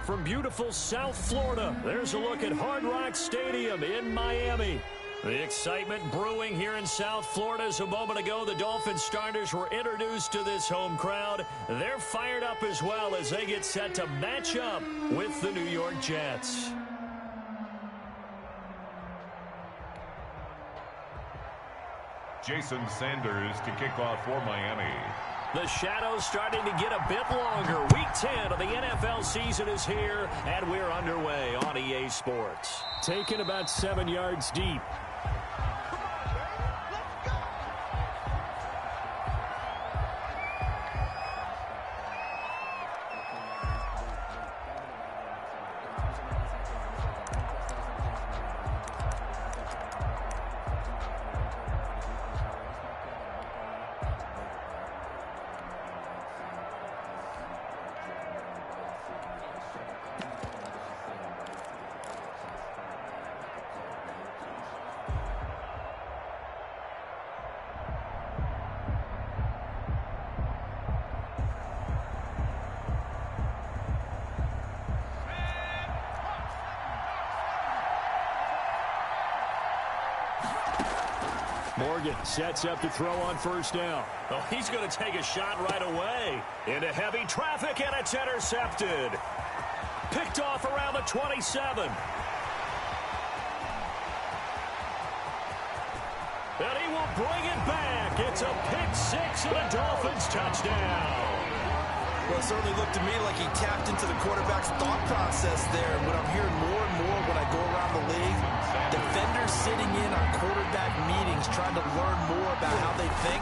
from beautiful South Florida, there's a look at Hard Rock Stadium in Miami. The excitement brewing here in South Florida as a moment ago the Dolphins starters were introduced to this home crowd. They're fired up as well as they get set to match up with the New York Jets. Jason Sanders to kick off for Miami. The shadow's starting to get a bit longer. Week 10 of the NFL season is here, and we're underway on EA Sports. Taken about 7 yards deep. Morgan sets up to throw on first down. Oh, he's going to take a shot right away. Into heavy traffic, and it's intercepted. Picked off around the 27. And he will bring it back. It's a pick six and a Dolphins touchdown. Well, it certainly looked to me like he tapped into the quarterback's thought process there. And what I'm hearing more and more when I go around the league, defenders sitting in on quarterback meetings trying to learn more about how they think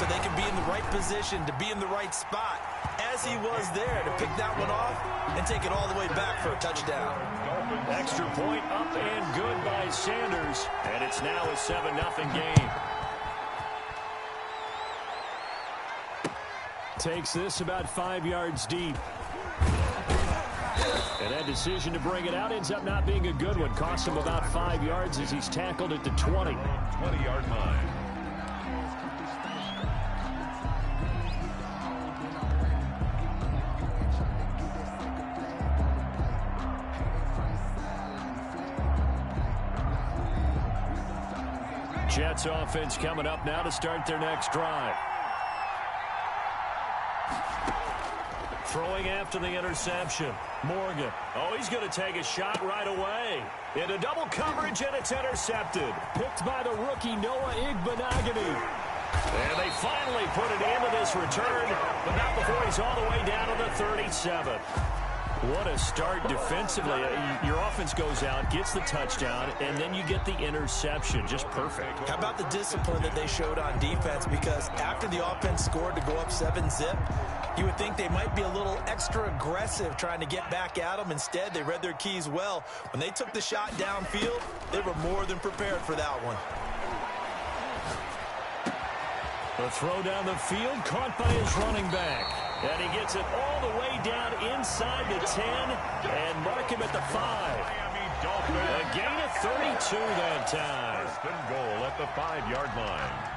so they can be in the right position to be in the right spot, as he was there to pick that one off and take it all the way back for a touchdown. Extra point up and good by Sanders, and it's now a 7-0 game. Takes this about 5 yards deep. And that decision to bring it out ends up not being a good one. Costs him about 5 yards as he's tackled at the 20. 20-yard line. Jets offense coming up now to start their next drive. Throwing after the interception. Morgan. Oh, he's going to take a shot right away. Into double coverage, and it's intercepted. Picked by the rookie Noah Igbenogany. And they finally put it into this return, but not before he's all the way down to the 37. What a start defensively. Your offense goes out, gets the touchdown, and then you get the interception. Just perfect. How about the discipline that they showed on defense? Because after the offense scored to go up 7-zip, you would think they might be a little extra aggressive trying to get back at them. Instead, they read their keys well. When they took the shot downfield, they were more than prepared for that one. The throw down the field, caught by his running back. And he gets it all the way down inside the 10 and mark him at the 5. A gain of 32 that time. First and goal at the 5-yard line.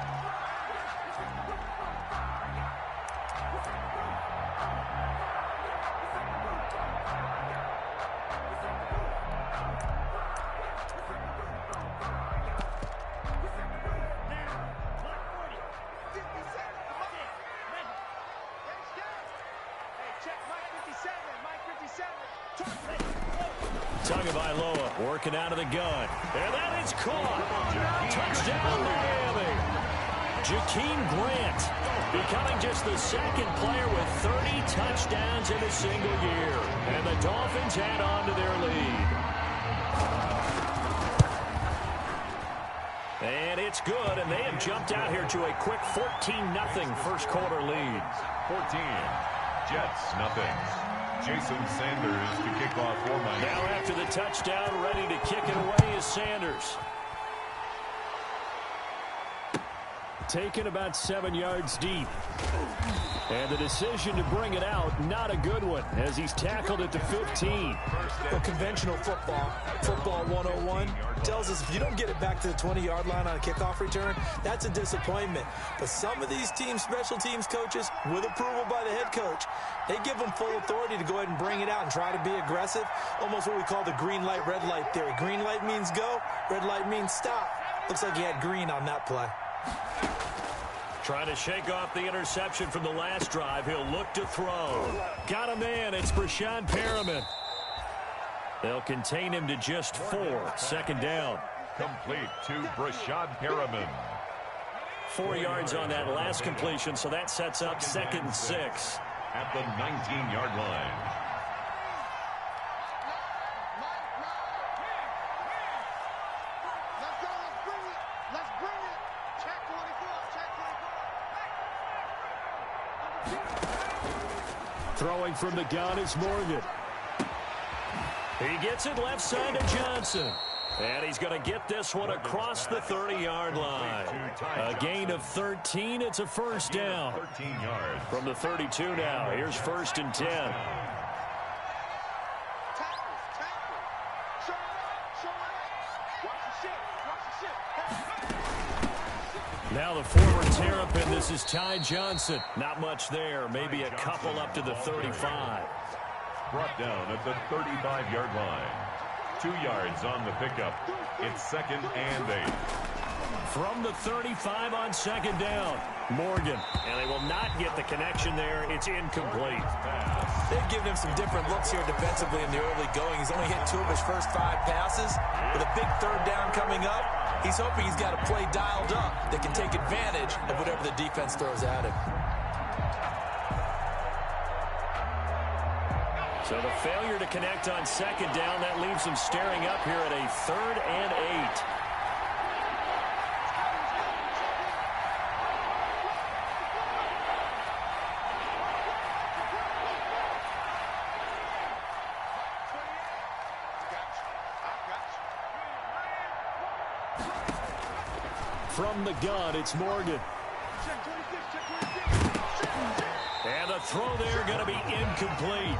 Tagovailoa working out of the gun. And that is caught. Touchdown, Miami. Jakeem Grant becoming just the second player with 30 touchdowns in a single year. And the Dolphins add on to their lead. And it's good, and they have jumped out here to a quick 14-0 first quarter lead. 14. Jets, nothing. Jason Sanders to kick off for Miami. Now after the touchdown, ready to kick it away is Sanders. taken about 7 yards deep. And the decision to bring it out, not a good one, as he's tackled at the 15. Well, conventional football 101, tells us if you don't get it back to the 20-yard line on a kickoff return, that's a disappointment. But some of these teams, special teams coaches, with approval by the head coach, they give them full authority to go ahead and bring it out and try to be aggressive, almost what we call the green light, red light theory. Green light means go, red light means stop. Looks like he had green on that play. Trying to shake off the interception from the last drive. He'll look to throw. Got a man. It's Brashad Perriman. They'll contain him to just 4. 2nd down. Complete to Brashad Perriman. 4 yards on that last completion, so that sets up 2nd and 6. At the 19-yard line. Throwing from the gun is Morgan. He gets it left side to Johnson. And he's going to get this one across the 30-yard line. A gain of 13. It's a 1st down. 13 yards. From the 32 now. Here's 1st and 10. Now the former Terrapin, this is Ty Johnson. Not much there, maybe a couple up to the 35. Brought down at the 35-yard line. 2 yards on the pickup. It's 2nd and 8. From the 35 on 2nd down. Morgan, and they will not get the connection there. It's incomplete. They've given him some different looks here defensively in the early going. He's only hit 2 of his first 5 passes. With a big 3rd down coming up, he's hoping he's got a play dialed up that can take advantage of whatever the defense throws at him. So the failure to connect on 2nd down, that leaves him staring up here at a 3rd and 8. From the gun, it's Morgan. And the throw there going to be incomplete.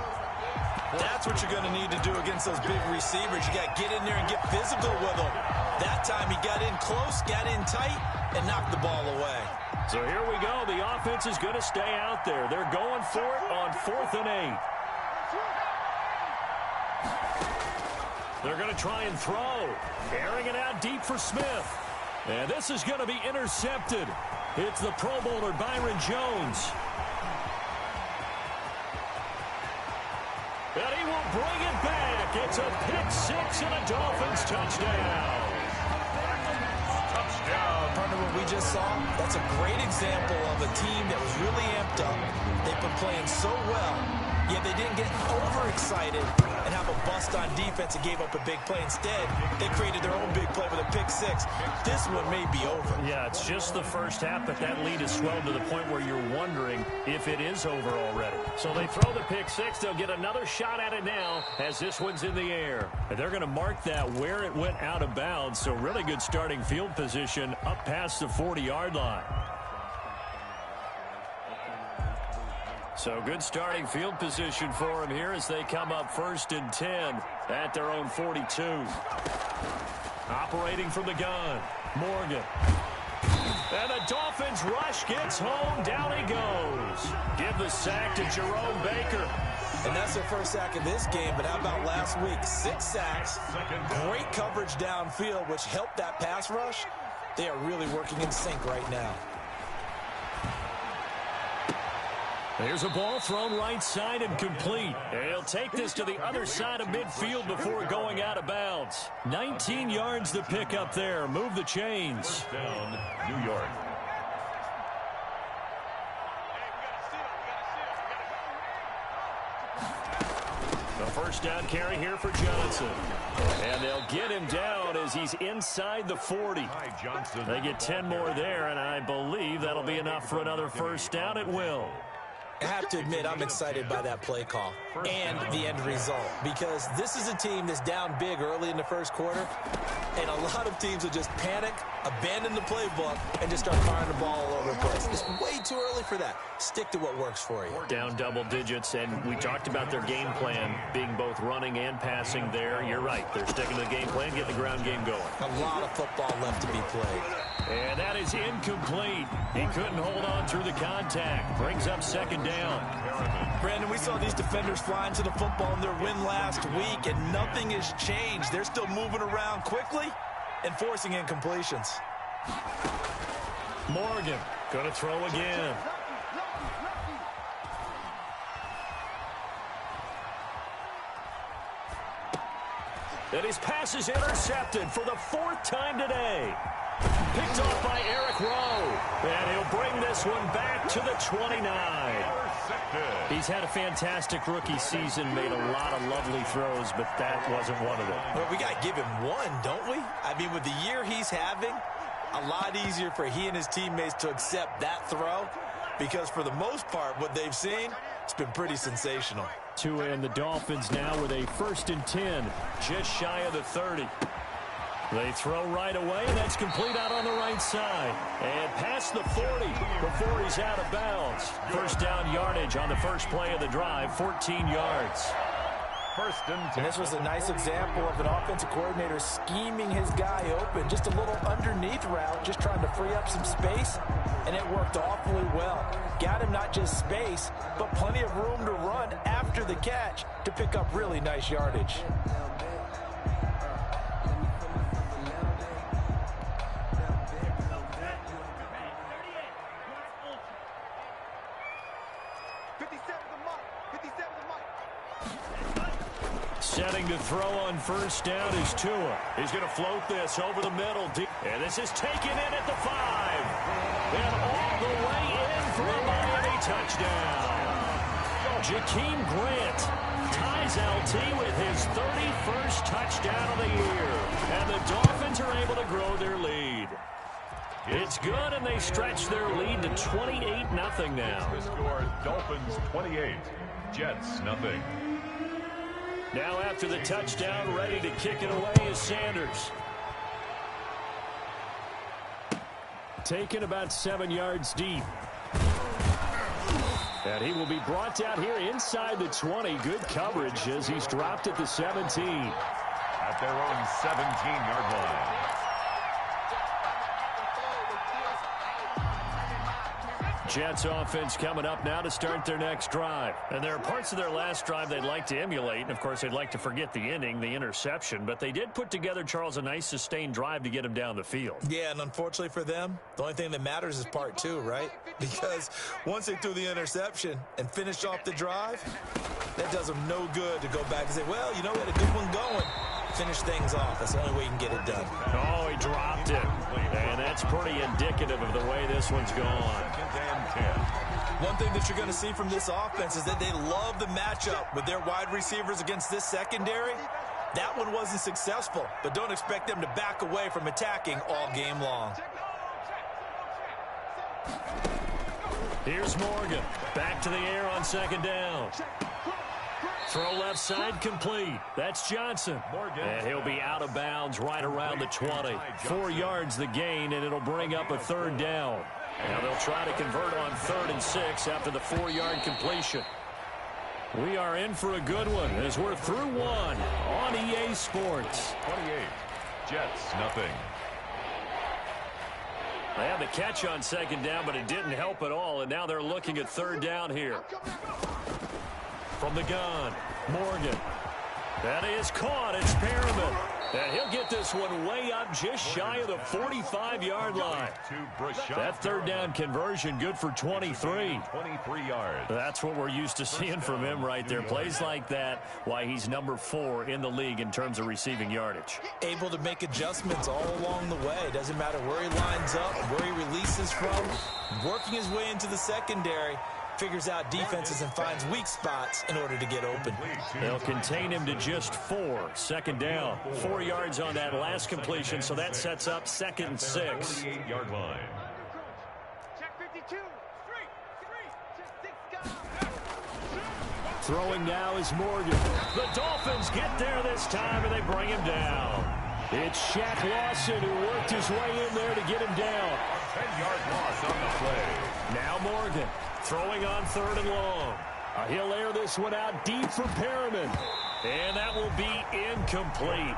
That's what you're going to need to do against those big receivers. You got to get in there and get physical with them. That time he got in close, got in tight, and knocked the ball away. So here we go. The offense is going to stay out there. They're going for it on 4th and 8. They're going to try and throw. Airing it out deep for Smith. And this is going to be intercepted. It's the Pro Bowler Byron Jones. And he will bring it back. It's a pick-6 and a Dolphins touchdown. Touchdown. Partner, what we just saw, that's a great example of a team that was really amped up. They've been playing so well, yet they didn't get overexcited and have a bust on defense and gave up a big play. Instead, they created their own big play with a pick-6. This one may be over. Yeah, it's just the first half, but that lead is swelled to the point where you're wondering if it is over already. So they throw the pick-6. They'll get another shot at it now as this one's in the air. And they're going to mark that where it went out of bounds. So really good starting field position up past the 40-yard line. So good starting field position for them here as they come up 1st and 10 at their own 42. Operating from the gun, Morgan. And the Dolphins rush gets home. Down he goes. Give the sack to Jerome Baker. And that's their first sack of this game, but how about last week? 6 sacks, great coverage downfield, which helped that pass rush. They are really working in sync right now. There's a ball thrown right side and complete. And he'll take this to the other side of midfield before going out of bounds. 19 yards to pick up there. Move the chains. Down, New York. The first down carry here for Johnson. And they'll get him down as he's inside the 40. They get 10 more there, and I believe that'll be enough for another first down. It will. I have to admit, I'm excited by that play call and the end result, because this is a team that's down big early in the first quarter, and a lot of teams will just panic, abandon the playbook, and just start firing the ball all over the place. It's way too early for that. Stick to what works for you. Down double digits, and we talked about their game plan being both running and passing there. You're right. They're sticking to the game plan, getting the ground game going. A lot of football left to be played. And that is incomplete. He couldn't hold on through the contact. Brings up second down. Brandon, we saw these defenders fly into the football in their win last week, and nothing has changed. They're still moving around quickly and forcing incompletions. Morgan going to throw again. And his pass is intercepted for the 4th time today. Picked off by Eric Rowe. And he'll bring this one back to the 29. He's had a fantastic rookie season, made a lot of lovely throws, but that wasn't one of them. Well, we got to give him one, don't we? I mean, with the year he's having, a lot easier for he and his teammates to accept that throw, because for the most part, what they've seen, it's been pretty sensational. Tua and the Dolphins now with a 1st and 10. Just shy of the 30. They throw right away, and that's complete out on the right side. And past the 40 before he's out of bounds. First down yardage on the first play of the drive, 14 yards. 1st and 10. And this was a nice example of an offensive coordinator scheming his guy open. Just a little underneath route, just trying to free up some space, and it worked awfully well. Got him not just space, but plenty of room to run after the catch to pick up really nice yardage. Setting to throw on first down is Tua. He's going to float this over the middle. And this is taken in at the 5. And all the way in for a Miami touchdown. Jakeem Grant ties LT with his 31st touchdown of the year. And the Dolphins are able to grow their lead. It's good, and they stretch their lead to 28-0 now. The score, Dolphins 28, Jets 0. Now after the touchdown, ready to kick it away is Sanders. Taken about 7 yards deep. And he will be brought down here inside the 20. Good coverage as he's dropped at the 17. At their own 17-yard line. Jets offense coming up now to start their next drive. And there are parts of their last drive they'd like to emulate. And, of course, they'd like to forget the inning, the interception. But they did put together, Charles, a nice sustained drive to get him down the field. Yeah, and unfortunately for them, the only thing that matters is part 2, right? Because once they threw the interception and finished off the drive, that does them no good to go back and say, well, you know, we had a good one going. Finish things off. That's the only way you can get it done. Oh, he dropped it. And that's pretty indicative of the way this one's gone. One thing that you're going to see from this offense is that they love the matchup with their wide receivers against this secondary. That one wasn't successful, but don't expect them to back away from attacking all game long. Here's Morgan. Back to the air on second down. Throw left side complete. That's Johnson. And he'll be out of bounds right around the 20. 4 yards the gain, and it'll bring up a 3rd down. Now they'll try to convert on 3rd and 6 after the 4-yard completion. We are in for a good one as we're through one on EA Sports. 28, Jets 0. They had the catch on second down, but it didn't help at all, and now they're looking at 3rd down here. From the gun, Morgan. That is caught. It's Perriman. And he'll get this one way up just shy of the 45-yard line. That 3rd down conversion good for 23. 23 yards. That's what we're used to seeing from him right there. Plays like that, why he's number 4 in the league in terms of receiving yardage. Able to make adjustments all along the way. Doesn't matter where he lines up, where he releases from. Working his way into the secondary. Figures out defenses and finds weak spots in order to get open. They'll contain him to just 4. Second down. 4 yards on that last completion, so that sets up 2nd and 6. 48-yard line. Check 52. 3. 6 guys. Throwing now is Morgan. The Dolphins get there this time, and they bring him down. It's Shaq Lawson who worked his way in there to get him down. 10-yard loss on the play. Now Morgan throwing on 3rd and long. He'll air this one out deep for Perriman. And that will be incomplete.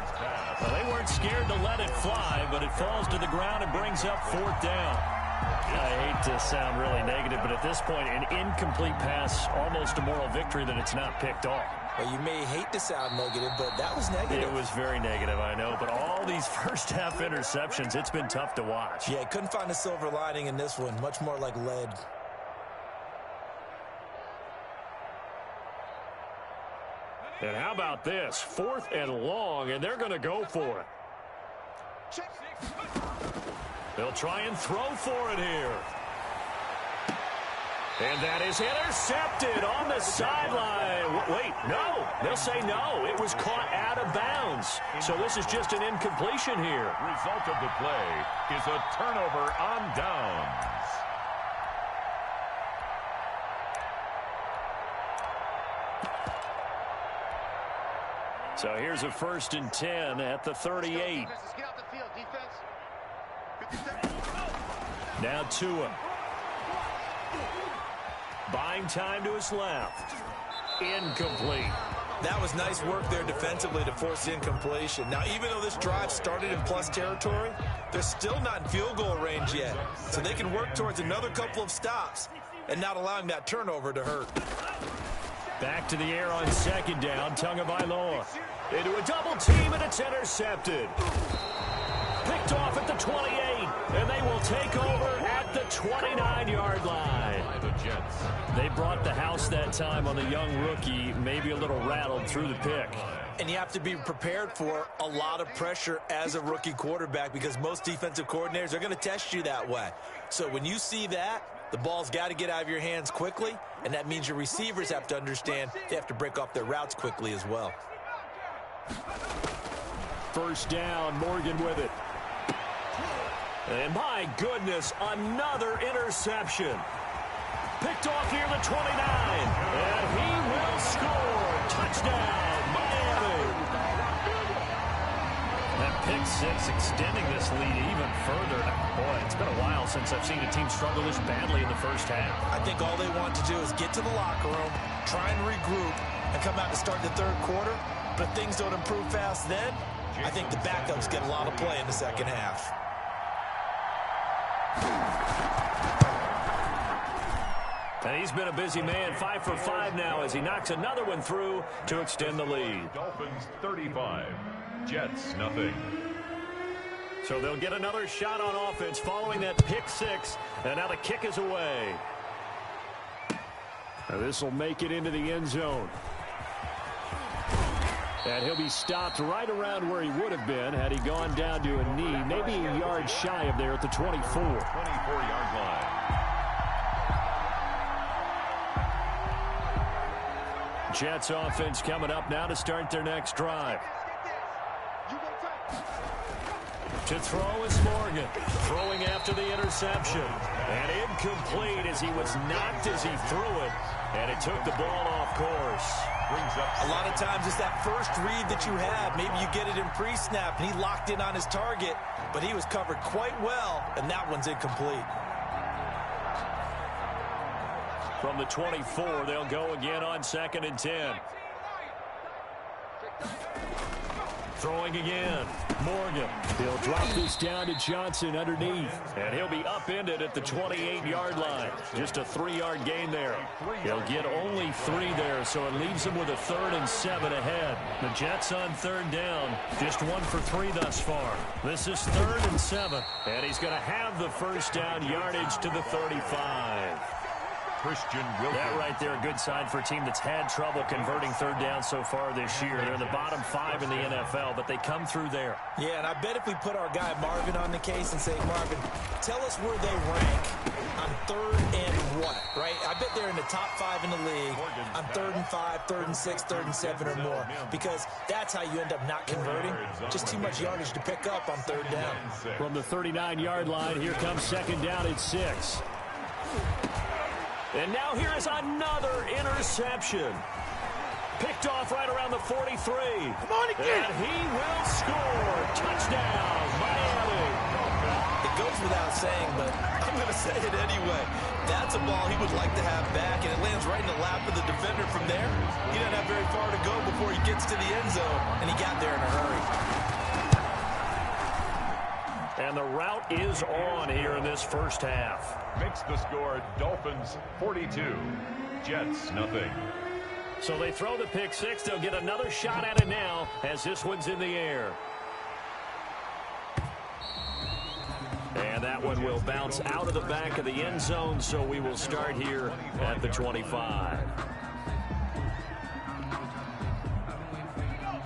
Well, they weren't scared to let it fly, but it falls to the ground and brings up 4th down. I hate to sound really negative, but at this point, an incomplete pass, almost a moral victory that it's not picked off. Well, you may hate to sound negative, but that was negative. It was very negative, I know. But all these first-half interceptions, it's been tough to watch. Yeah, couldn't find a silver lining in this one. Much more like lead. And how about this? 4th and long, and they're going to go for it. They'll try and throw for it here. And that is intercepted on the sideline. Wait, no. They'll say no. It was caught out of bounds. So this is just an incompletion here. Result of the play is a turnover on downs. So here's a 1st and 10 at the 38. Now Tua. Buying time to his left. Incomplete. That was nice work there defensively to force incompletion. Now, even though this drive started in plus territory, they're still not in field goal range yet. So they can work towards another couple of stops and not allowing that turnover to hurt. Back to the air on 2nd down. Tagovailoa into a double team, and it's intercepted. Picked off at the 28, and they will take over at the 29-yard line. They brought the house that time on the young rookie, maybe a little rattled through the pick. And you have to be prepared for a lot of pressure as a rookie quarterback because most defensive coordinators are going to test you that way. So when you see that, the ball's got to get out of your hands quickly, and that means your receivers have to understand they have to break off their routes quickly as well. 1st down, Morgan with it. And my goodness, another interception. Picked off near the 29, and he will score. Touchdown, Miami. That pick 6 extending this lead even further. Boy, it's been a while since I've seen a team struggle this badly in the first half. I think all they want to do is get to the locker room, try and regroup, and come out to start the 3rd quarter. But if things don't improve fast then, I think the backups get a lot of play in the 2nd half. And he's been a busy man, 5 for 5 now as he knocks another one through to extend the lead. Dolphins 35, Jets nothing. So they'll get another shot on offense following that pick 6, and now the kick is away. This will make it into the end zone. And he'll be stopped right around where he would have been had he gone down to a knee, maybe a yard shy of there at the 24. 24-yard line. Jets offense coming up now to start their next drive. To throw is Morgan, throwing after the interception. And incomplete as he was knocked as he threw it, and it took the ball off course. A lot of times it's that first read that you have. Maybe you get it in pre-snap, and he locked in on his target, but he was covered quite well, and that one's incomplete. From the 24, they'll go again on 2nd and 10. Throwing again. Morgan. He'll drop this down to Johnson underneath. And he'll be upended at the 28-yard line. Just a 3-yard gain there. He'll get only 3 there, so it leaves him with a 3rd and 7 ahead. The Jets on 3rd down. Just 1 for 3 thus far. This is 3rd and 7. And he's going to have the 1st down yardage to the 35. Christian Wilkins. That right there, a good sign for a team that's had trouble converting 3rd down so far this year. They're in the bottom 5 in the NFL, but they come through there. Yeah, and I bet if we put our guy Marvin on the case and say, Marvin, tell us where they rank on 3rd and what, right? I bet they're in the top 5 in the league on 3rd and 5, 3rd and 6, 3rd and 7 or more, because that's how you end up not converting. Just too much yardage to pick up on 3rd down. From the 39-yard line, here comes 2nd down at 6. And now here is another interception. Picked off right around the 43. Come on again. And he will score. Touchdown, Miami. It goes without saying, but I'm going to say it anyway. That's a ball he would like to have back, and it lands right in the lap of the defender from there. He doesn't have very far to go before he gets to the end zone, and he got there in a hurry. And the route is on here in this first half. Makes the score Dolphins 42, Jets nothing. So they throw the pick six. They'll get another shot at it now as this one's in the air. And that one will bounce out of the back of the end zone, so we will start here at the 25.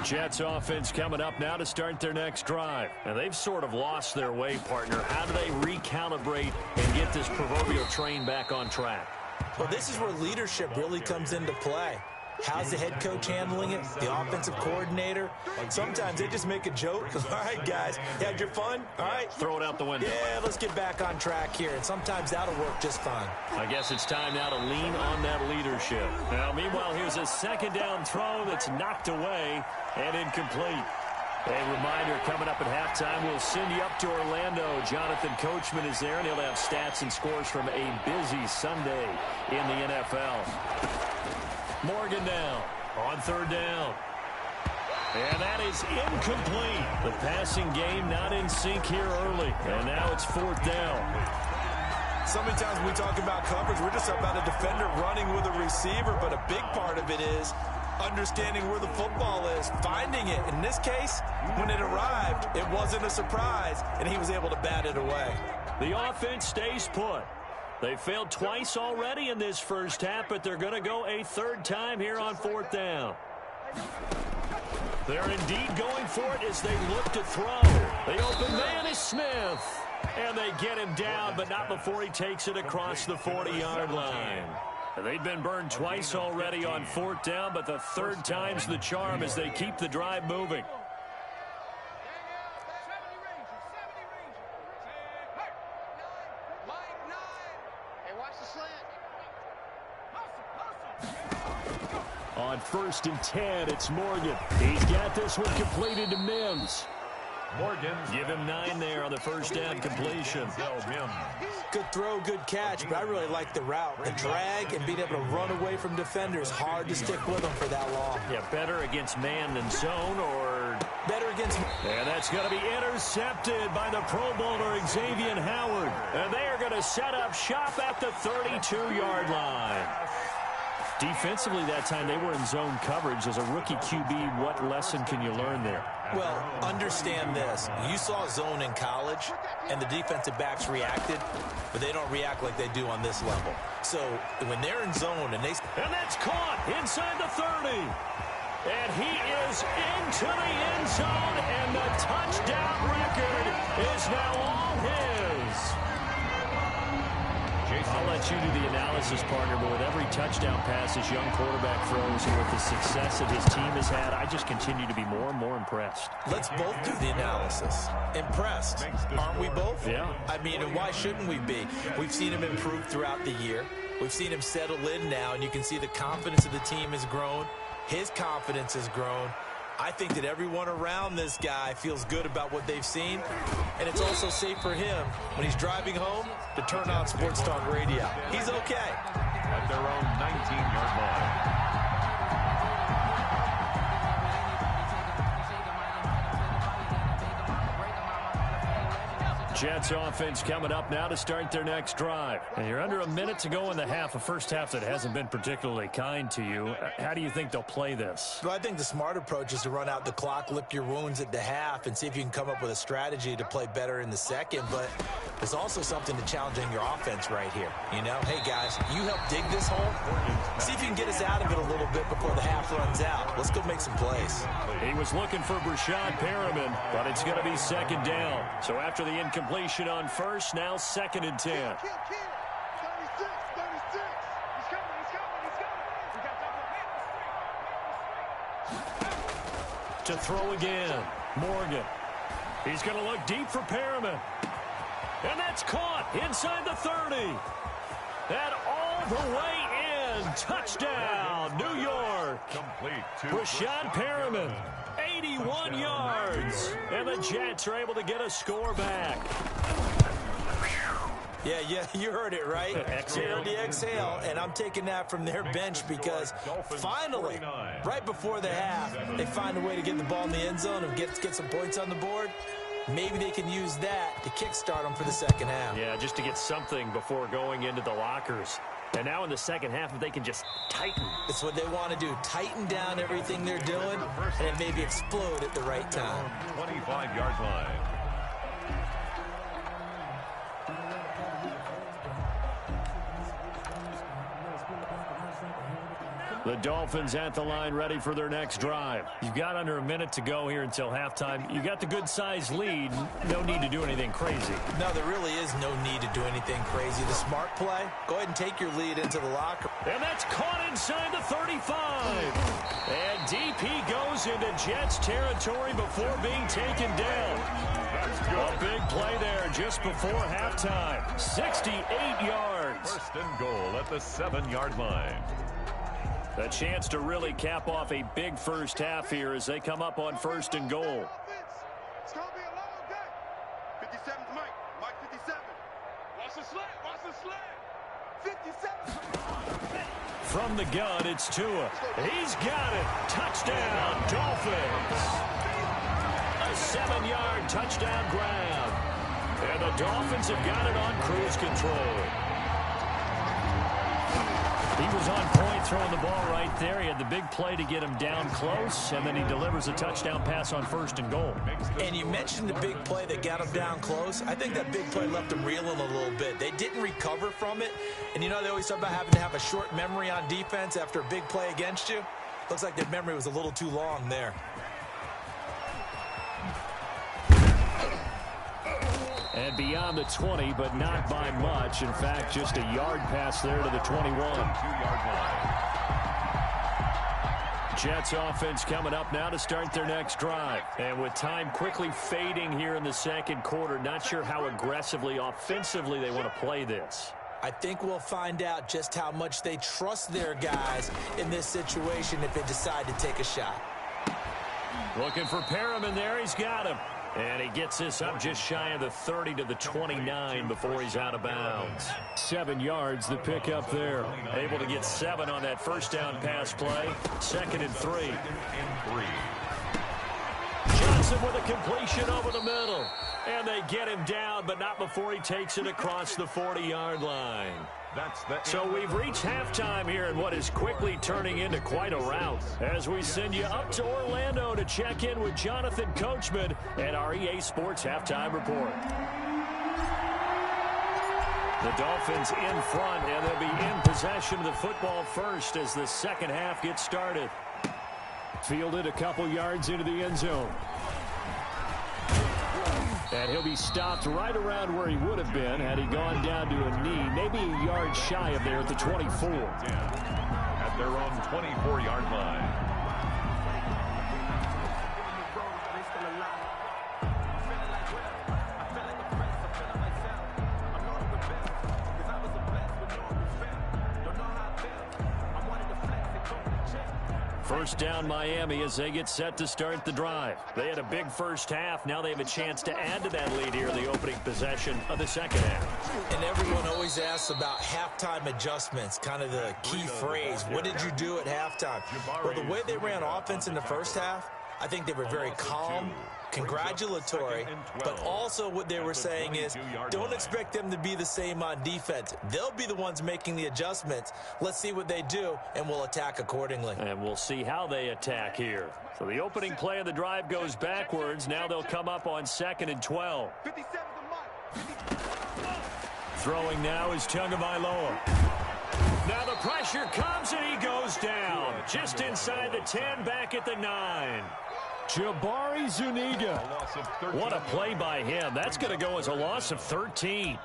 Jets offense coming up now to start their next drive. And they've sort of lost their way, partner. How do they recalibrate and get this proverbial train back on track? Well, this is where leadership really comes into play. How's the head coach handling it? The offensive coordinator? Sometimes they just make a joke. All right, guys, you had your fun? All right. Throw it out the window. Yeah, let's get back on track here. And sometimes that'll work just fine. I guess it's time now to lean on that leadership. Now, meanwhile, here's a second down throw that's knocked away and incomplete. A reminder coming up at halftime, we'll send you up to Orlando. Jonathan Coachman is there, and he'll have stats and scores from a busy Sunday in the NFL. Morgan now on third down. And that is incomplete. The passing game not in sync here early. And now it's fourth down. So many times when we talk about coverage, we're just about a defender running with a receiver, but a big part of it is understanding where the football is, finding it. In this case, when it arrived, it wasn't a surprise, and he was able to bat it away. The offense stays put. They failed twice already in this first half, but they're going to go a third time here on fourth down. They're indeed going for it as they look to throw. The open man is Smith. And they get him down, but not before he takes it across the 40-yard line. They've been burned twice already on fourth down, but the third time's the charm as they keep the drive moving. On 1st and 10, it's Morgan. He's got this one completed to Mims. Morgan. Give him 9 there on the first down completion. Good throw, good catch, but I really like the route. The drag and being able to run away from defenders, hard to stick with them for that long. Yeah, better against man than zone, or better against... And that's going to be intercepted by the Pro Bowler Xavier Howard. And they are going to set up shop at the 32-yard line. Defensively that time, they were in zone coverage. As a rookie QB, what lesson can you learn there? Well, understand this. You saw zone in college, and the defensive backs reacted, but they don't react like they do on this level. So when they're in zone and they... And that's caught inside the 30. And he is into the end zone, and the touchdown record is now all his. I'll let you do the analysis, partner, but with every touchdown pass this young quarterback throws and with the success that his team has had, I just continue to be more and more impressed. Let's both do the analysis. Impressed. Aren't we both? Yeah. I mean, and why shouldn't we be? We've seen him improve throughout the year. We've seen him settle in now, and you can see the confidence of the team has grown. His confidence has grown. I think that everyone around this guy feels good about what they've seen, and it's also safe for him when he's driving home to turn on Sports Talk Radio. He's okay. At their own 19-yard line. Jets offense coming up now to start their next drive. And you're under a minute to go in the half, a first half that hasn't been particularly kind to you. How do you think they'll play this? Well, I think the smart approach is to run out the clock, lick your wounds at the half, and see if you can come up with a strategy to play better in the second. But there's also something to challenging your offense right here. You know, hey, guys, you help dig this hole. See if you can get us out of it a little bit before the half runs out. Let's go make some plays. He was looking for Brashad Perriman, but it's going to be second down. So after the incompletion on first, now 2nd and 10. To throw again, Morgan. He's going to look deep for Perriman. And that's caught inside the 30. And all the way in. Touchdown, New York. Complete to Rashad Perriman, 81 yards. And the Jets are able to get a score back. Yeah, you heard it, right? You heard the exhale, and I'm taking that from their bench because finally, right before the half, they find a way to get the ball in the end zone and get some points on the board. Maybe they can use that to kickstart them for the second half. Yeah, just to get something before going into the lockers. And now in the second half, if they can just tighten. It's what they want to do. Tighten down everything they're doing and maybe explode at the right time. 25-yard line. The Dolphins at the line ready for their next drive. You've got under a minute to go here until halftime. You got the good-sized lead. No need to do anything crazy. No, there really is no need to do anything crazy. The smart play, go ahead and take your lead into the locker. And that's caught inside the 35. And DP goes into Jets territory before being taken down. A big play there just before halftime. 68 yards. First and goal at the 7-yard line. A chance to really cap off a big first half here as they come up on first and goal. It's going to be a long day. 57's Mike. Mike 57. Watch the slant. Watch the slant. 57. From the gun, it's Tua. He's got it. Touchdown, Dolphins. A 7-yard touchdown grab. And the Dolphins have got it on cruise control. He was on point throwing the ball right there. He had the big play to get him down close, and then he delivers a touchdown pass on first and goal. And you mentioned the big play that got him down close. I think that big play left him reeling a little bit. They didn't recover from it. And you know they always talk about having to have a short memory on defense after a big play against you. Looks like their memory was a little too long there. And beyond the 20, but not by much. In fact, just a yard pass there to the 21. 2-yard line. Jets offense coming up now to start their next drive. And with time quickly fading here in the second quarter, not sure how aggressively, offensively they want to play this. I think we'll find out just how much they trust their guys in this situation if they decide to take a shot. Looking for Perriman there. He's got him. And he gets this up just shy of the 30 to the 29 before he's out of bounds. 7 yards, the pickup there. Able to get 7 on that first down pass play. 2nd and 3. Johnson with a completion over the middle. And they get him down, but not before he takes it across the 40-yard line. So we've reached halftime here in what is quickly turning into quite a rout as we send you up to Orlando to check in with Jonathan Coachman and our EA Sports Halftime Report. The Dolphins in front, and they'll be in possession of the football first as the second half gets started. Fielded a couple yards into the end zone. And he'll be stopped right around where he would have been had he gone down to a knee, maybe a yard shy of there at the 24. At their own 24-yard line. First down Miami as they get set to start the drive. They had a big first half. Now they have a chance to add to that lead here in the opening possession of the second half. And everyone always asks about halftime adjustments, kind of the key phrase. What did you do at halftime? Well, the way they ran offense in the first half, I think they were very calm, congratulatory, but also what they were saying is don't expect them to be the same on defense. They'll be the ones making the adjustments. Let's see what they do, and we'll attack accordingly. And we'll see how they attack here. So the opening play of the drive goes backwards. Now they'll come up on 2nd and 12. Throwing now is Tagovailoa. Now the pressure comes, and he goes down. Just inside the 10, back at the 9. Jabari Zuniga. What a play by him. That's going to go as a loss of 13.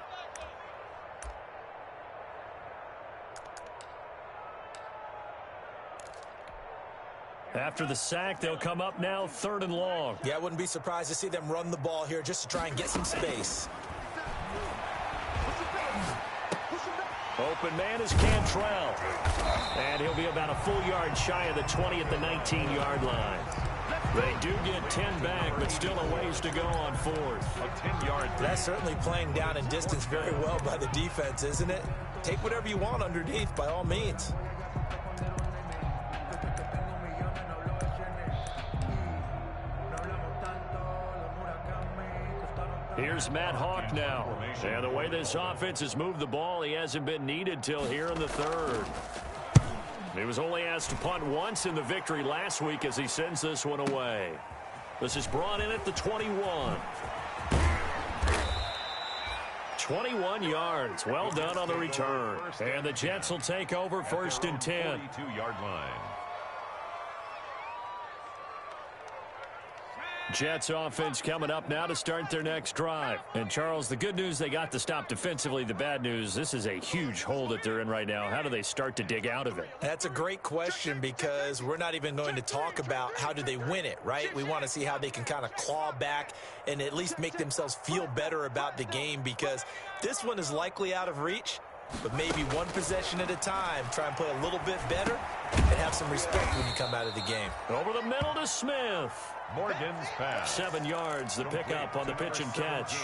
After the sack, they'll come up now 3rd and long. Yeah, I wouldn't be surprised to see them run the ball here just to try and get some space. Open man is Cantrell. And he'll be about a full yard shy of the 20 at the 19-yard line. They do get 10 back, but still a ways to go on fourth. A 10-yard. That's certainly playing down in distance very well by the defense, isn't it? Take whatever you want underneath, by all means. Here's Matt Hawk now. And the way this offense has moved the ball, he hasn't been needed till here in the third. He was only asked to punt once in the victory last week as he sends this one away. This is brought in at the 21. 21 yards. Well done on the return. And the Jets will take over first and 10. 42-yard line. Jets offense coming up now to start their next drive. And, Charles, the good news, they got the stop defensively. The bad news, this is a huge hole that they're in right now. How do they start to dig out of it? That's a great question because we're not even going to talk about how do they win it, right? We want to see how they can kind of claw back and at least make themselves feel better about the game because this one is likely out of reach. But maybe one possession at a time, try and play a little bit better and have some respect when you come out of the game. Over the middle to Smith. Morgan's pass. 7 yards, the pickup on the pitch and catch.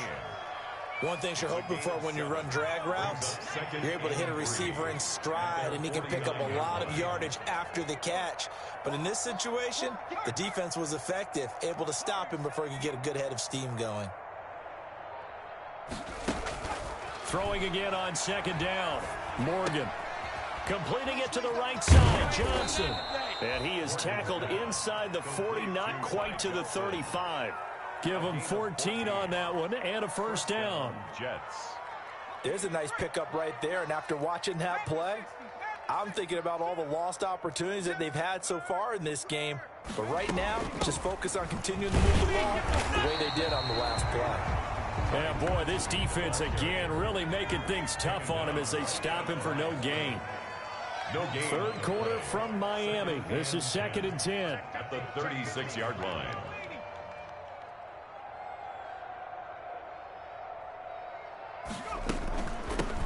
One thing you're hoping for when you run drag routes, you're able to hit a receiver in stride, and he can pick up a lot of yardage after the catch. But in this situation, the defense was effective, able to stop him before he could get a good head of steam going. Throwing again on second down. Morgan completing it to the right side. Johnson. And he is tackled inside the 40, not quite to the 35. Give him 14 on that one and a first down. Jets. There's a nice pickup right there, and after watching that play, I'm thinking about all the lost opportunities that they've had so far in this game. But right now, just focus on continuing to move the ball the way they did on the last play. Yeah, boy, this defense again really making things tough on him as they stop him for no gain. No gain. Third quarter from Miami. This is second and 10. At the 36-yard line.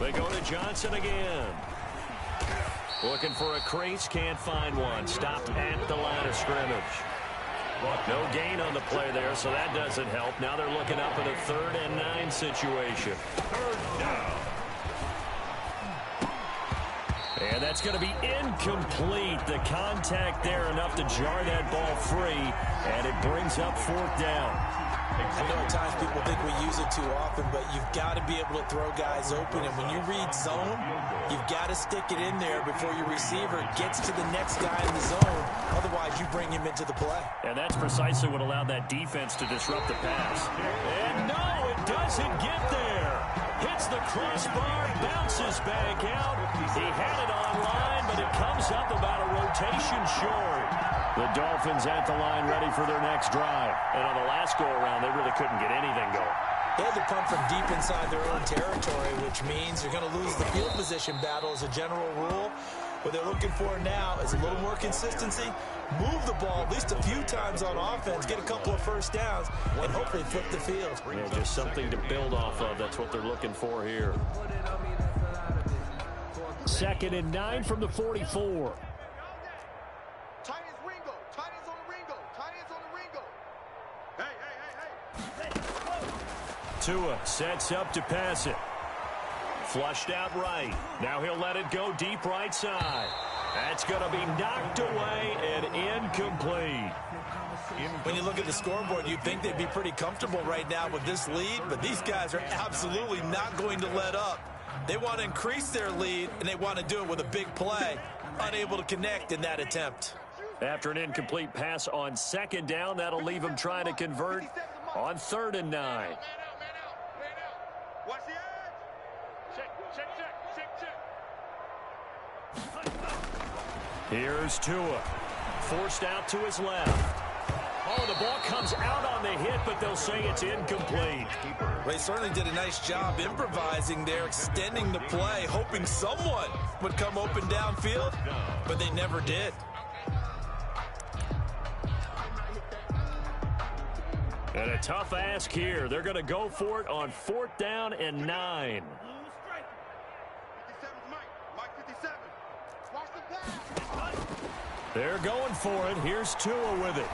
They go to Johnson again. Looking for a crease, can't find one. Stopped at the line of scrimmage. No gain on the play there, so that doesn't help. Now they're looking up at a 3rd and 9 situation. Third down. And that's going to be incomplete. The contact there enough to jar that ball free, and it brings up 4th down. I know at times people think we use it too often, but you've got to be able to throw guys open. And when you read zone, you've got to stick it in there before your receiver gets to the next guy in the zone. Otherwise, you bring him into the play. And that's precisely what allowed that defense to disrupt the pass. And no, it doesn't get there. Hits the crossbar, bounces back out. He had it online, but it comes up about a rotation short. The Dolphins at the line ready for their next drive. And on the last go-around, they really couldn't get anything going. They had to punt from deep inside their own territory, which means you're going to lose the field position battle as a general rule. What they're looking for now is a little more consistency, move the ball at least a few times on offense, get a couple of first downs, and hopefully flip the field. Yeah, just something to build off of. That's what they're looking for here. 2nd and 9 from the 44. Tight ends Ringo. Tight ends on the Ringo. Tight ends on the Ringo. Hey. Tua sets up to pass it. Flushed out right. Now he'll let it go deep right side. That's going to be knocked away and incomplete. When you look at the scoreboard, you'd think they'd be pretty comfortable right now with this lead, but these guys are absolutely not going to let up. They want to increase their lead, and they want to do it with a big play. Unable to connect in that attempt. After an incomplete pass on 2nd down, that'll leave them trying to convert on 3rd and 9. Man out. Watch the edge. Check. Here's Tua. Forced out to his left. Oh, the ball comes out on the hit, but they'll say it's incomplete. They certainly did a nice job improvising there, extending the play, hoping someone would come open downfield, but they never did. And a tough ask here. They're going to go for it on 4th down and 9. 57's Mike. They're going for it. Here's Tua with it.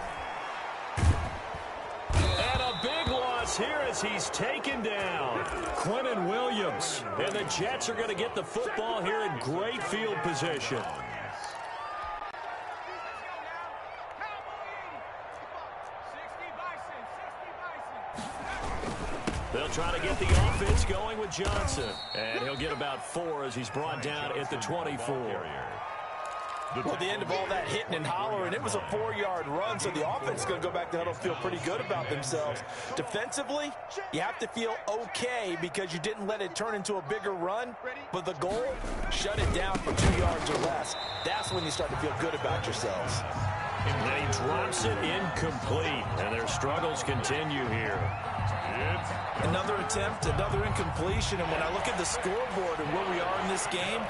And a big loss here as he's taken down. Quinnen Williams. And the Jets are going to get the football here in great field position. They'll try to get the offense going with Johnson. And he'll get about 4 as he's brought down at the 24. Well, at the end of all that hitting and hollering, it was a 4-yard run, so the offense is going to go back to huddle, feel pretty good about themselves. Defensively, you have to feel okay because you didn't let it turn into a bigger run, but the goal, shut it down for 2 yards or less. That's when you start to feel good about yourselves. And he drops it incomplete, and their struggles continue here. Another attempt, another incompletion, and when I look at the scoreboard and where we are in this game,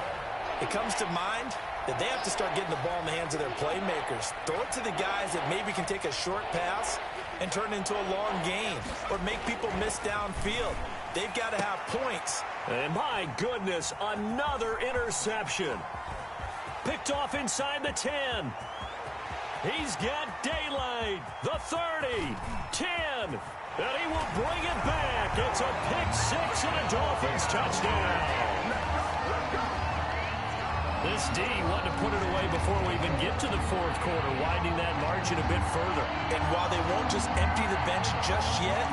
it comes to mind that they have to start getting the ball in the hands of their playmakers. Throw it to the guys that maybe can take a short pass and turn it into a long gain or make people miss downfield. They've got to have points. And my goodness, another interception. Picked off inside the 10. He's got daylight. The 30, 10. And he will bring it back. It's a pick-6 and a Dolphins touchdown. This D wanted to put it away before we even get to the fourth quarter, widening that margin a bit further. And while they won't just empty the bench just yet,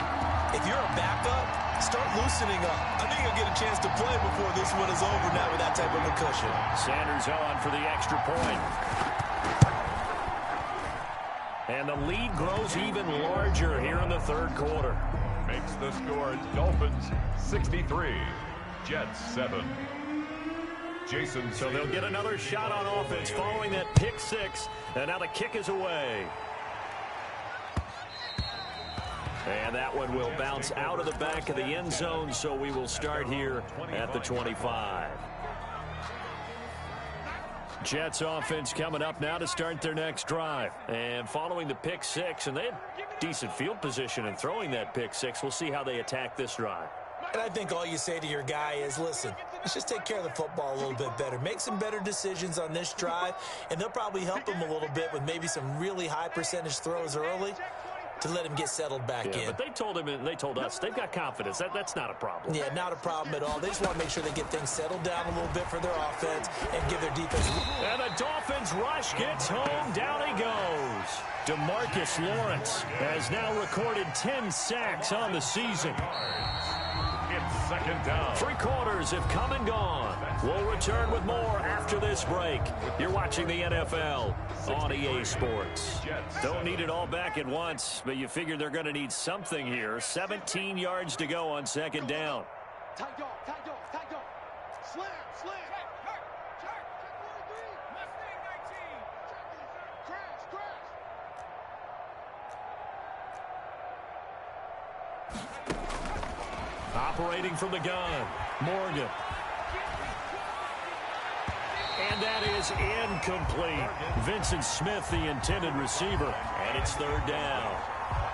if you're a backup, start loosening up. I think you'll get a chance to play before this one is over now with that type of a cushion. Sanders on for the extra point. And the lead grows even larger here in the third quarter. Makes the score Dolphins 63, Jets 7. Jason. So they'll get another shot on offense following that pick-6. And now the kick is away. And that one will bounce out of the back of the end zone, so we will start here at the 25. Jets offense coming up now to start their next drive. And following the pick-6, and they had decent field position in throwing that pick-6. We'll see how they attack this drive. And I think all you say to your guy is, listen, let's just take care of the football a little bit better. Make some better decisions on this drive, and they'll probably help him a little bit with maybe some really high percentage throws early to let him get settled back in. But they told him and they told us they've got confidence. That's not a problem. Yeah, not a problem at all. They just want to make sure they get things settled down a little bit for their offense and give their defense. And the Dolphins rush gets home. Down he goes. DeMarcus Lawrence has now recorded 10 sacks on the season. It's second down. 3 quarters have come and gone. We'll return with more after this break. You're watching the NFL on EA Sports. Don't need it all back at once, but you figure they're going to need something here. 17 yards to go on second down. Tight dog, tight dog, tight dog. Slam, slam. Check. Mustang 19. Crash. Operating from the gun, Morgan. And that is incomplete. Vincent Smith, the intended receiver, and it's third down.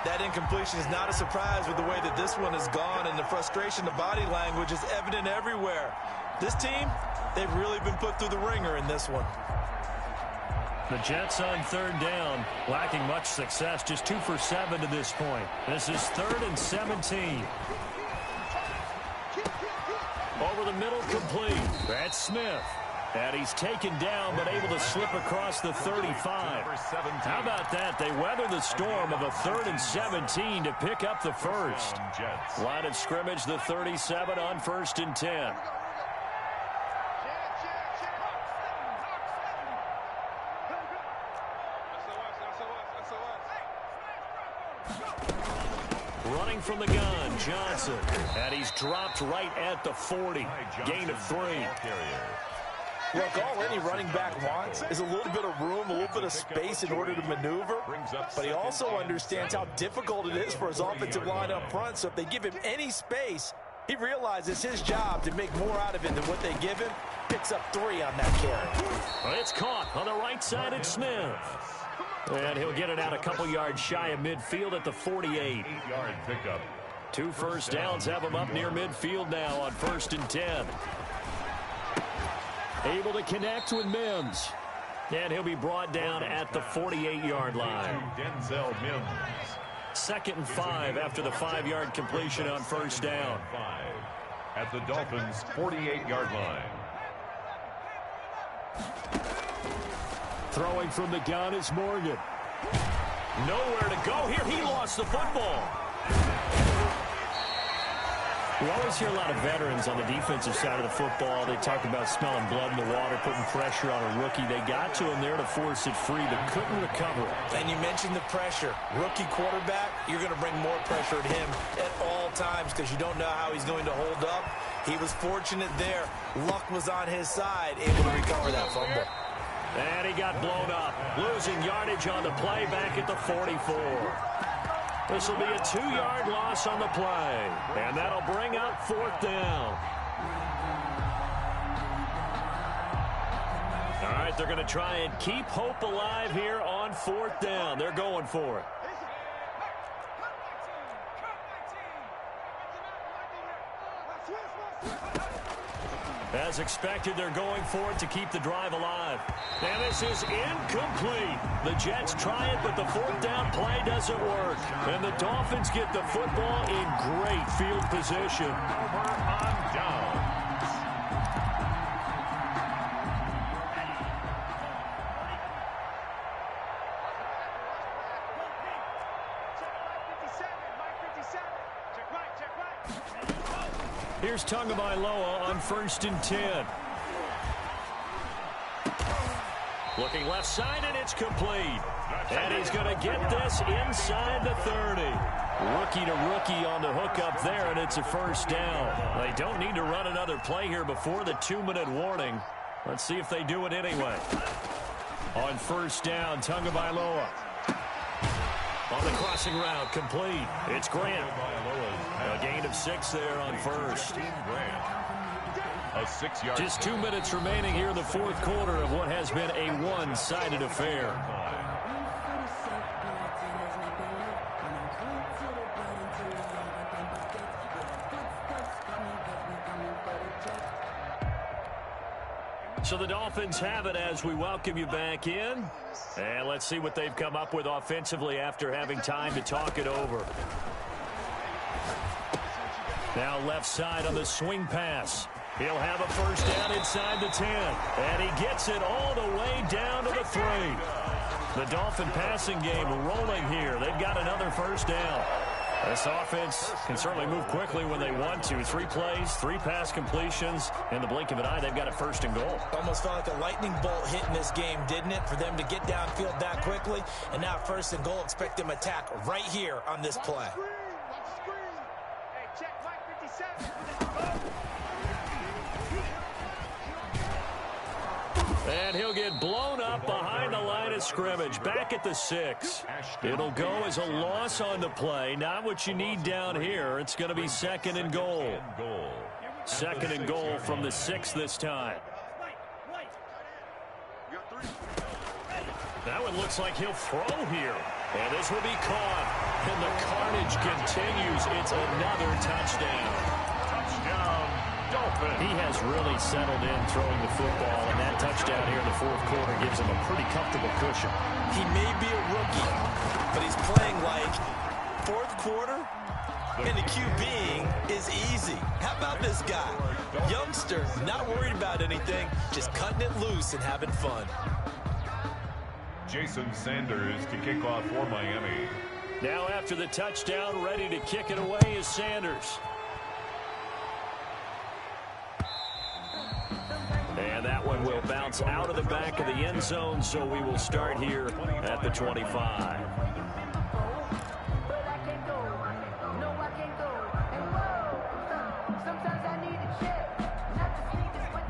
That incompletion is not a surprise with the way that this one has gone, and the frustration, the body language is evident everywhere. This team, they've really been put through the ringer in this one. The Jets on third down, lacking much success, just 2 for 7 to this point. This is 3rd and 17. Over the middle, complete. That's Smith. And he's taken down, but able to slip across the 35. How about that? They weather the storm of a 3rd and 17 to pick up the first. Line of scrimmage, the 37 on 1st and 10. Running from the gun, Johnson. And he's dropped right at the 40. Gain of 3. Look, all any running back wants is a little bit of room, a little bit of space in order to maneuver. But he also understands how difficult it is for his offensive line up front. So if they give him any space, he realizes his job to make more out of it than what they give him. Picks up 3 on that carry. It's caught on the right side. It's Smith. And he'll get it out a couple yards shy of midfield at the 48. 8-yard pickup. 2 first downs have him up near midfield now on 1st and 10. Able to connect with Mims. And he'll be brought down at the 48-yard line. Denzel Mims. 2nd and 5 after the 5-yard completion on first down. 5 at the Dolphins' 48-yard line. Throwing from the gun is Morgan. Nowhere to go here. He lost the football. We always hear a lot of veterans on the defensive side of the football. They talk about smelling blood in the water, putting pressure on a rookie. They got to him there to force it free, but couldn't recover it. And you mentioned the pressure. Rookie quarterback, you're going to bring more pressure at him at all times because you don't know how he's going to hold up. He was fortunate there. Luck was on his side, able to recover that fumble. And he got blown up, losing yardage on the play back at the 44. This will be a 2-yard loss on the play, and that'll bring up 4th down. All right, they're going to try and keep hope alive here on 4th down. They're going for it. As expected, they're going for it to keep the drive alive. And this is incomplete. The Jets try it, but the 4th down play doesn't work. And the Dolphins get the football in great field position. Over on down. Here's Tagovailoa on 1st and 10. Looking left side, and it's complete. And he's going to get this inside the 30. Rookie to rookie on the hook up there, and it's a 1st down. They don't need to run another play here before the 2-minute warning. Let's see if they do it anyway. On 1st down, Tagovailoa. On the crossing route, complete. It's Grant. A gain of 6 there on 1st. A 6-yard. Just 2 minutes remaining here in the 4th quarter of what has been a one-sided affair. So the Dolphins have it as we welcome you back in. And let's see what they've come up with offensively after having time to talk it over. Now left side on the swing pass. He'll have a 1st down inside the 10. And he gets it all the way down to the 3. The Dolphin passing game rolling here. They've got another 1st down. This offense can certainly move quickly when they want to. 3 plays, 3 pass completions. In the blink of an eye, they've got a 1st and goal. Almost felt like a lightning bolt hit in this game, didn't it? For them to get downfield that quickly. And now 1st and goal, expect them to attack right here on this play. And he'll get blown up behind the line of scrimmage. Back at the 6. It'll go as a loss on the play. Not what you need down here. It's going to be 2nd and goal. 2nd and goal from the 6 this time. That one looks like he'll throw here. And this will be caught. And the carnage continues. It's another touchdown. Touchdown, Dolphins. He has really settled in throwing the football, and that touchdown here in the 4th quarter gives him a pretty comfortable cushion. He may be a rookie, but he's playing like 4th quarter, and the QBing is easy. How about this guy? Youngster, not worried about anything, just cutting it loose and having fun. Jason Sanders to kick off for Miami. Now after the touchdown, ready to kick it away is Sanders. And that one will bounce out of the back of the end zone, so we will start here at the 25.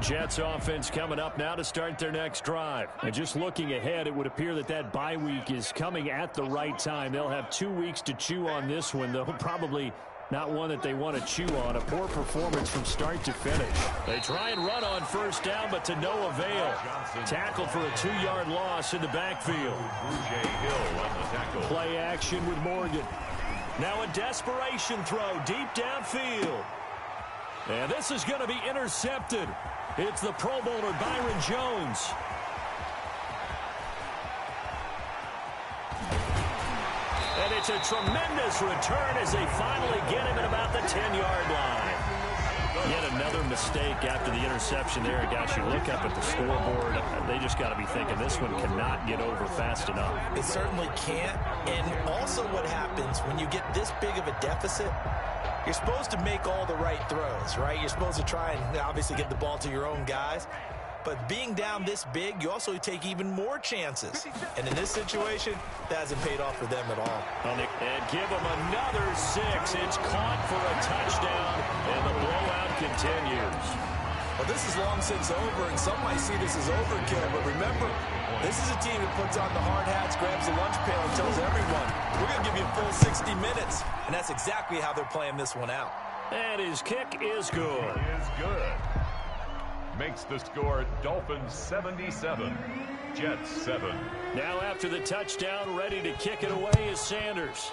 Jets offense coming up now to start their next drive. And just looking ahead, it would appear that that bye week is coming at the right time. They'll have 2 weeks to chew on this one, though probably not one that they want to chew on. A poor performance from start to finish. They try and run on 1st down, but to no avail. Tackled for a 2-yard loss in the backfield. Play action with Morgan. Now a desperation throw deep downfield. And this is going to be intercepted. It's the Pro Bowler Byron Jones. And it's a tremendous return as they finally get him at about the 10-yard line. Yet another mistake after the interception there. Guys, you look up at the scoreboard, they just got to be thinking this one cannot get over fast enough. It certainly can't. And also what happens when you get this big of a deficit, you're supposed to make all the right throws, right? You're supposed to try and obviously get the ball to your own guys. But being down this big, you also take even more chances. And in this situation, that hasn't paid off for them at all. And give them another 6. It's caught for a touchdown, and the blowout continues. Well, this is long since over, and some might see this as overkill. But remember, this is a team that puts on the hard hats, grabs the lunch pail, and tells everyone, we're going to give you a full 60 minutes. And that's exactly how they're playing this one out. And his kick is good. Is good. Makes the score Dolphins 77, Jets 7. Now after the touchdown, ready to kick it away is Sanders.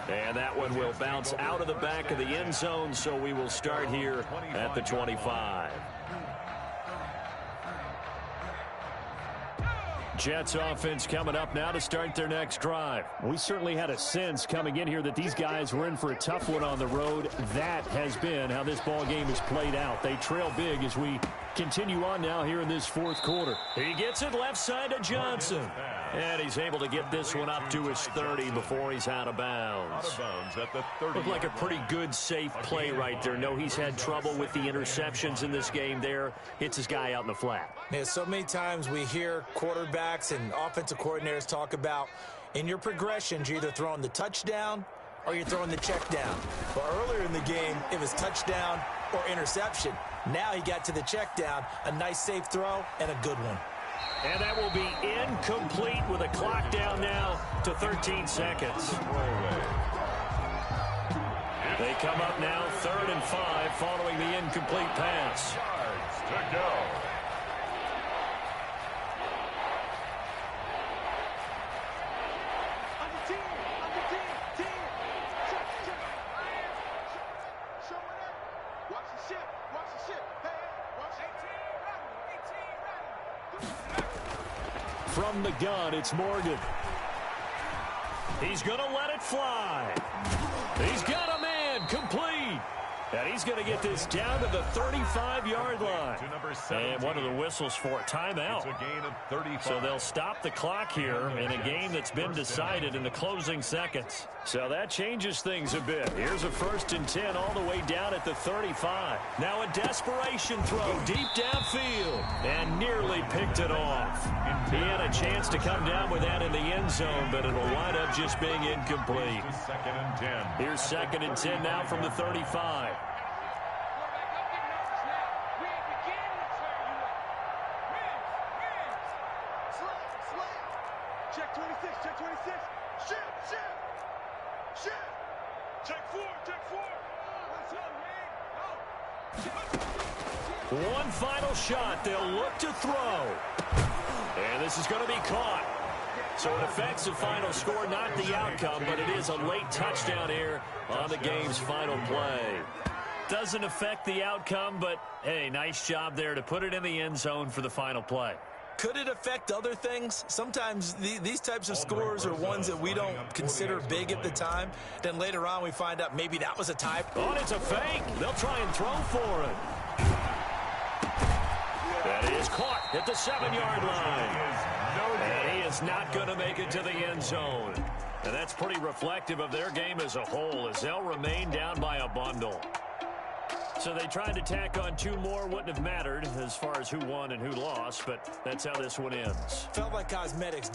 And that one will bounce out of the back of the end zone, so we will start here at the 25. Jets offense coming up now to start their next drive. We certainly had a sense coming in here that these guys were in for a tough one on the road. That has been how this ball game has played out. They trail big as we continue on now here in this fourth quarter. He gets it left side to Johnson. And he's able to get this one up to his 30 before he's out of bounds. Out of bounds at the 30. Looked like a pretty good, safe play right there. No, he's had trouble with the interceptions in this game there. Hits his guy out in the flat. Yeah, so many times we hear quarterbacks and offensive coordinators talk about in your progressions, you're either throwing the touchdown or you're throwing the check down. But earlier in the game, it was touchdown or interception. Now he got to the check down, a nice safe throw, and a good one. And that will be incomplete with a clock down now to 13 seconds. They come up now 3rd and 5 following the incomplete pass. Yards to go. From the gun, it's Morgan. He's going to let it fly. He's got a man complete. And he's going to get this down to the 35-yard line. And one of the whistles for a timeout. It's a gain of 35. So they'll stop the clock here in a game that's been decided in the closing seconds. So that changes things a bit. Here's a 1st and 10 all the way down at the 35. Now a desperation throw deep downfield. And nearly picked it off. He had a chance to come down with that in the end zone, but it'll wind up just being incomplete. 2nd and 10. Here's 2nd and 10 now from the 35. Check 26, check 26. Shit. Check 4. One final shot. They'll look to throw. And this is going to be caught. So it affects the final score, not the outcome, but it is a late touchdown here on the game's final play. Doesn't affect the outcome, but, hey, nice job there to put it in the end zone for the final play. Could it affect other things? Sometimes these types of scores are ones that we don't consider big at the time. Then later on we find out maybe that was a tie. Oh, it's a fake. They'll try and throw for it. That is caught at the 7-yard line. And he is not going to make it to the end zone. And that's pretty reflective of their game as a whole, as they'll remain down by a bundle. So they tried to tack on 2 more. Wouldn't have mattered as far as who won and who lost, but that's how this one ends. Felt like cosmetics.